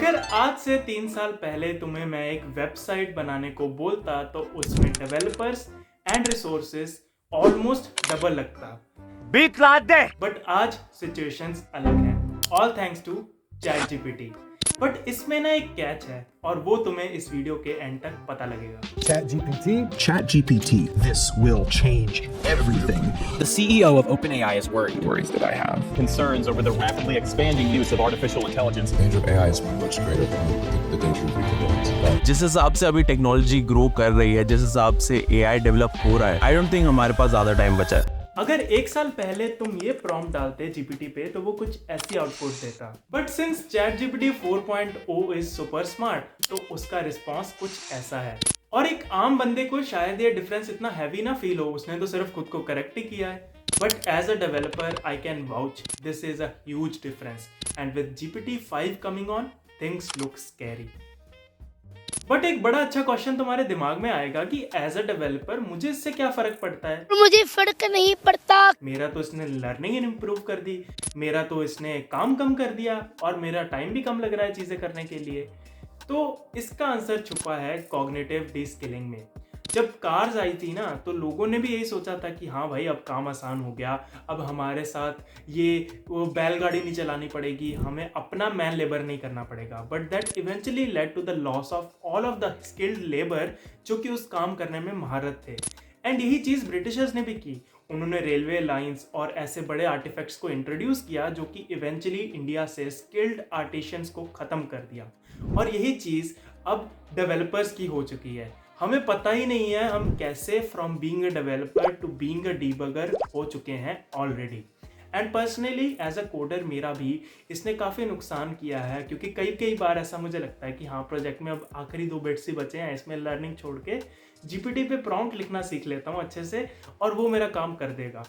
अगर आज से 3 साल पहले तुम्हें मैं एक वेबसाइट बनाने को बोलता तो उसमें developers and resources almost double लगता। बीट लाद दे। बट आज सिचुएशंस अलग हैं, all thanks to chat GPT. But इसमें ना एक कैच है और वो तुम्हें इस वीडियो के एंड तक पता लगेगा। ChatGPT, this will change everything. The CEO of OpenAI is worried. Worries that I have. Concerns over the rapidly expanding use of artificial intelligence. The danger of AI is much greater than the danger of weak. जिस हिसाब से अभी technology grow कर रही है, जिस हिसाब से AI डेवलप हो रहा है, आई डोंट थिंक हमारे पास ज्यादा टाइम बचा है। अगर 1 साल पहले तुम ये प्रॉम्प्ट डालते जीपीटी पे तो वो कुछ ऐसी आउटपुट देता। But since chat GPT 4.0 is super smart तो उसका रिस्पॉन्स कुछ ऐसा है। और एक आम बंदे को शायद ये डिफरेंस इतना हैवी ना फील हो, उसने तो सिर्फ खुद को करेक्ट ही किया है। But as a developer I can vouch this is a huge difference and with GPT 5 coming on things look scary. But एक बड़ा अच्छा क्वेश्चन तुम्हारे दिमाग में आएगा कि एज अ डेवलपर मुझे इससे क्या फर्क पड़ता है? मुझे फर्क नहीं पड़ता। मेरा तो इसने लर्निंग इंप्रूव कर दी, मेरा तो इसने काम कम कर दिया और मेरा टाइम भी कम लग रहा है चीजें करने के लिए। तो इसका आंसर छुपा है कॉग्निटिव डिस्किलिंग में। जब कार्स आई थी ना तो लोगों ने भी यही सोचा था कि हाँ भाई अब काम आसान हो गया, अब हमारे साथ ये वो बैलगाड़ी नहीं चलानी पड़ेगी, हमें अपना मैन लेबर नहीं करना पड़ेगा। But that eventually led to the loss of all of the skilled labour जो कि उस काम करने में महारत थे। एंड यही चीज़ ब्रिटिशर्स ने भी की। उन्होंने रेलवे लाइंस और ऐसे बड़े आर्टिफैक्ट्स को इंट्रोड्यूस किया जो कि इवेंचुअली इंडिया से स्किल्ड आर्टिशियंस को ख़त्म कर दिया। और यही चीज़ अब डेवलपर्स की हो चुकी है। हमें पता ही नहीं है हम कैसे from being a developer to being a debugger हो चुके हैं already. And personally as a coder मेरा भी इसने काफ़ी नुकसान किया है, क्योंकि कई बार ऐसा मुझे लगता है कि हाँ प्रोजेक्ट में अब आखिरी 2 बिट्स ही बचे हैं, इसमें लर्निंग छोड़ के जीपीटी पे प्रॉम्प्ट लिखना सीख लेता हूँ अच्छे से और वो मेरा काम कर देगा।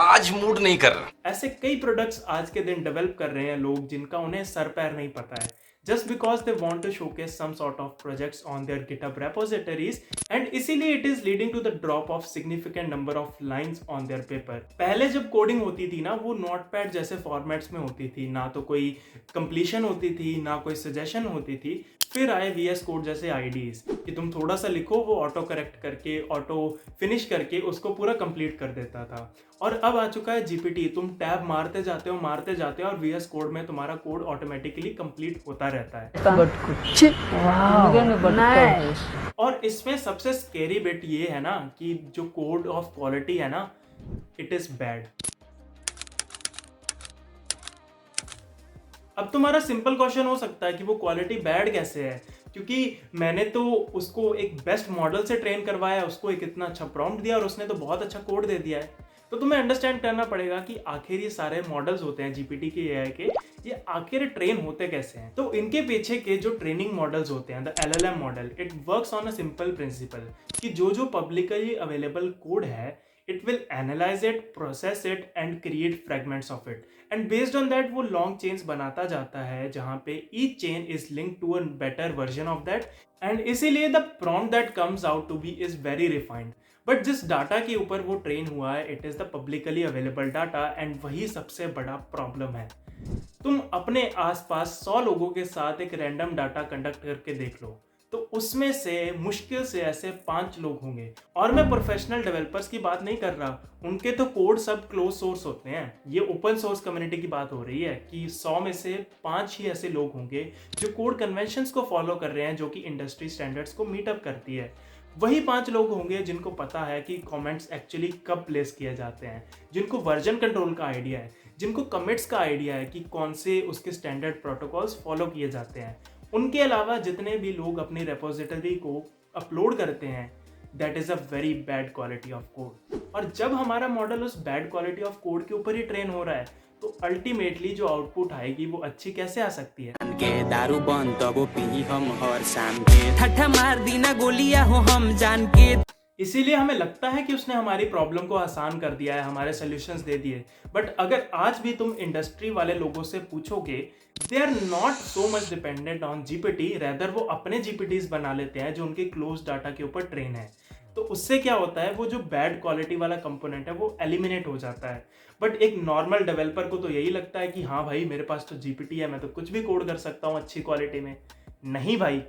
आज मूड नहीं कर रहा। ऐसे कई प्रोडक्ट्स आज के दिन डेवलप कर रहे हैं लोग जिनका उन्हें सर पैर नहीं पता है, just because they want to showcase some sort of projects on their GitHub repositories, and इसीलिए it is leading to the drop of significant number of lines on their paper। पहले जब कोडिंग होती थी ना वो नोटपैड जैसे formats में होती थी, ना तो कोई कंप्लीशन होती थी ना कोई सजेशन होती थी। फिर आए VS कोड जैसे आईडीज कि तुम थोड़ा सा लिखो वो ऑटो करेक्ट करके ऑटो फिनिश करके उसको पूरा कंप्लीट कर देता था। और अब आ चुका है जीपीटी, तुम टैब मारते जाते हो और VS कोड में तुम्हारा कोड ऑटोमेटिकली कंप्लीट होता रहता है। और इसमें सबसे स्केरी बिट ये है ना कि जो कोड ऑफ क्वालिटी है ना, इट इज बैड। अब तुम्हारा सिंपल क्वेश्चन हो सकता है कि वो क्वालिटी बैड कैसे है, क्योंकि मैंने तो उसको एक बेस्ट मॉडल से ट्रेन करवाया, उसको एक इतना अच्छा प्रॉम्प्ट दिया और उसने तो बहुत अच्छा कोड दे दिया है। तो तुम्हें अंडरस्टैंड करना पड़ेगा कि आखिर ये सारे मॉडल्स होते हैं जीपीटी के एआई के, ये आखिर ट्रेन होते कैसे हैं। तो इनके पीछे के जो ट्रेनिंग मॉडल्स होते हैं, the LLM model, it works on a simple principal कि जो पब्लिकली अवेलेबल कोड है it will analyze it, process it and create fragments of it, and based on that वो long chains बनाता जाता है जहाँ पे each chain is linked to a better version of that, and इसीलिए the prompt that comes out to be is very refined। But जिस data के ऊपर वो ट्रेन हुआ है it is the publicly available data, and वही सबसे बड़ा प्रॉब्लम है। तुम अपने आसपास 100 लोगों के साथ एक रैंडम डाटा कंडक्ट करके देख लो तो उसमें से मुश्किल से ऐसे 5 लोग होंगे। और मैं प्रोफेशनल डेवलपर्स की बात नहीं कर रहा, उनके तो कोड सब क्लोज सोर्स होते हैं। ये ओपन सोर्स कम्युनिटी की बात हो रही है कि 100 में से 5 ही ऐसे लोग होंगे जो कोड कन्वेंशंस को फॉलो कर रहे हैं, जो कि इंडस्ट्री स्टैंडर्ड्स को मीटअप करती है। वही 5 लोग होंगे जिनको पता है कि कमेंट्स एक्चुअली कब प्लेस किए जाते हैं, जिनको वर्जन कंट्रोल का आइडिया है, जिनको कमिट्स का आइडिया है कि कौन से उसके स्टैंडर्ड प्रोटोकॉल्स फॉलो किए जाते हैं। उनके अलावा जितने भी लोग अपनी रेपोजिटरी को अपलोड करते हैं, that is a very bad quality of code. और जब हमारा मॉडल उस बैड क्वालिटी ऑफ कोड के ऊपर ही ट्रेन हो रहा है तो अल्टीमेटली जो आउटपुट आएगी वो अच्छी कैसे आ सकती है? दारू बंद तब पी हम हर शाम के ठट्ठा मार दीना गोलियां हो हम जान के। इसीलिए हमें लगता है कि उसने हमारी प्रॉब्लम को आसान कर दिया है, हमारे सॉल्यूशंस दे दिए। बट अगर आज भी तुम इंडस्ट्री वाले लोगों से पूछोगे, they are not so much dependent on GPT, rather वो अपने जीपीटीज बना लेते हैं जो उनके क्लोज डाटा के ऊपर ट्रेन है। तो उससे क्या होता है, वो जो बैड क्वालिटी वाला कंपोनेंट है वो एलिमिनेट हो जाता है। बट एक नॉर्मल डेवलपर को तो यही लगता है कि हाँ भाई मेरे पास तो जीपीटी है, मैं तो कुछ भी कोड कर सकता हूँ अच्छी क्वालिटी में। नहीं भाई,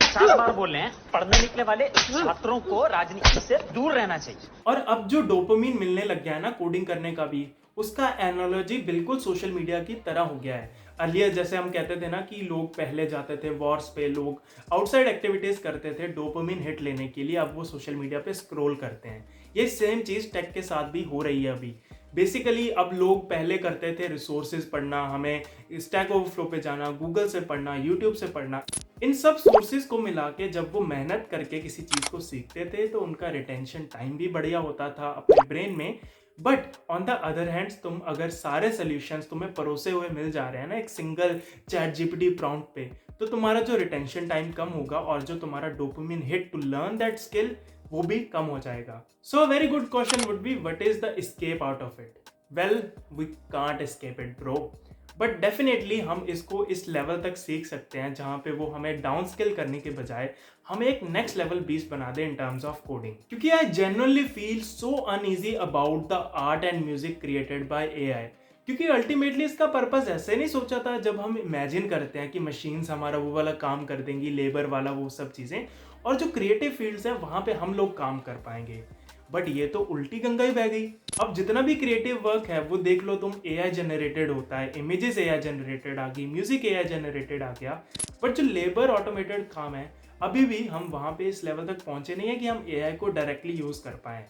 7 बार बोल रहे हैं, पढ़ने निकले वाले छात्रों को राजनीति से दूर रहना चाहिए। और अब जो डोपामिन मिलने लग गया है ना कोडिंग करने का भी, उसका एनालॉजी बिल्कुल सोशल मीडिया की तरह हो गया है। अर्लियर जैसे हम कहते थे ना कि लोग पहले जाते थे वॉर्स पे, लोग आउटसाइड एक्टिविटीज करते थे डोपामिन हिट लेने के लिए, अब वो सोशल मीडिया पे स्क्रॉल करते हैं। ये सेम चीज टेक के साथ भी हो रही है अभी। बेसिकली अब लोग पहले करते थे रिसोर्सेज पढ़ना, हमें स्टैक ओवरफ्लो पे जाना, गूगल से पढ़ना, यूट्यूब से पढ़ना। इन सब सोर्सेज को मिला के जब वो मेहनत करके किसी चीज को सीखते थे तो उनका रिटेंशन टाइम भी बढ़िया होता था अपने ब्रेन में। But on the other hand तुम अगर सारे सोल्यूशंस तुम्हें परोसे हुए मिल जा रहे हैं ना एक सिंगल चैट जीपीटी प्रॉम्प्ट पे, तो तुम्हारा जो रिटेंशन टाइम कम होगा और जो तुम्हारा dopamine hit to learn that skill वो भी कम हो जाएगा। So a very good question would be what is the escape out of it? Well, we can't escape it bro, but definitely हम इसको इस लेवल तक सीख सकते हैं जहां पे वो हमें डाउन स्किल करने के बजाय हमें एक नेक्स्ट लेवल बीस्ट बना दे इन टर्म्स ऑफ कोडिंग। क्योंकि I genuinely feel so uneasy about the art and music created by AI. क्योंकि अल्टीमेटली इसका पर्पस ऐसे नहीं सोचा था जब हम इमेजिन करते हैं कि मशीन्स हमारा वो वाला काम कर देंगी, लेबर वाला वो सब चीजें, और जो क्रिएटिव फील्ड्स है वहां पे हम लोग काम कर पाएंगे। बट ये तो उल्टी गंगा ही बह गई। अब जितना भी क्रिएटिव वर्क है वो देख लो तुम, एआई जनरेटेड होता है, इमेजेस एआई जनरेटेड आ गई, म्यूजिक एआई जनरेटेड आ गया। बट जो लेबर ऑटोमेटेड काम है अभी भी हम वहां पे इस लेवल तक पहुंचे नहीं है कि हम एआई को डायरेक्टली यूज कर पाए।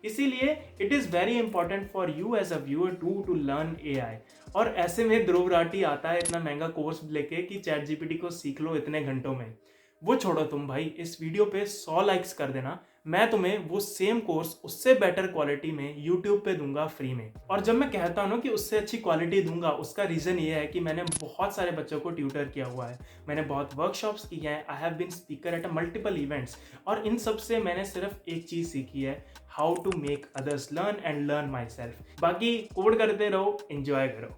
इसीलिए it is very important for you as a viewer to learn AI. और ऐसे में ध्रुव राठी आता है इतना महंगा कोर्स लेके कि चैट जीपीटी को सीख लो इतने घंटों में। वो छोड़ो तुम भाई, इस वीडियो पे 100 लाइक्स कर देना, मैं तुम्हें वो सेम कोर्स उससे बेटर क्वालिटी में YouTube पे दूंगा फ्री में। और जब मैं कहता हूँ कि उससे अच्छी क्वालिटी दूंगा, उसका रीजन ये है कि मैंने बहुत सारे बच्चों को ट्यूटर किया हुआ है, मैंने बहुत वर्कशॉप्स किए हैं, I have been speaker at multiple events, और इन सब से मैंने सिर्फ एक चीज सीखी है, how to make others learn and learn myself. बाकी कोड करते रहो, एंजॉय करो।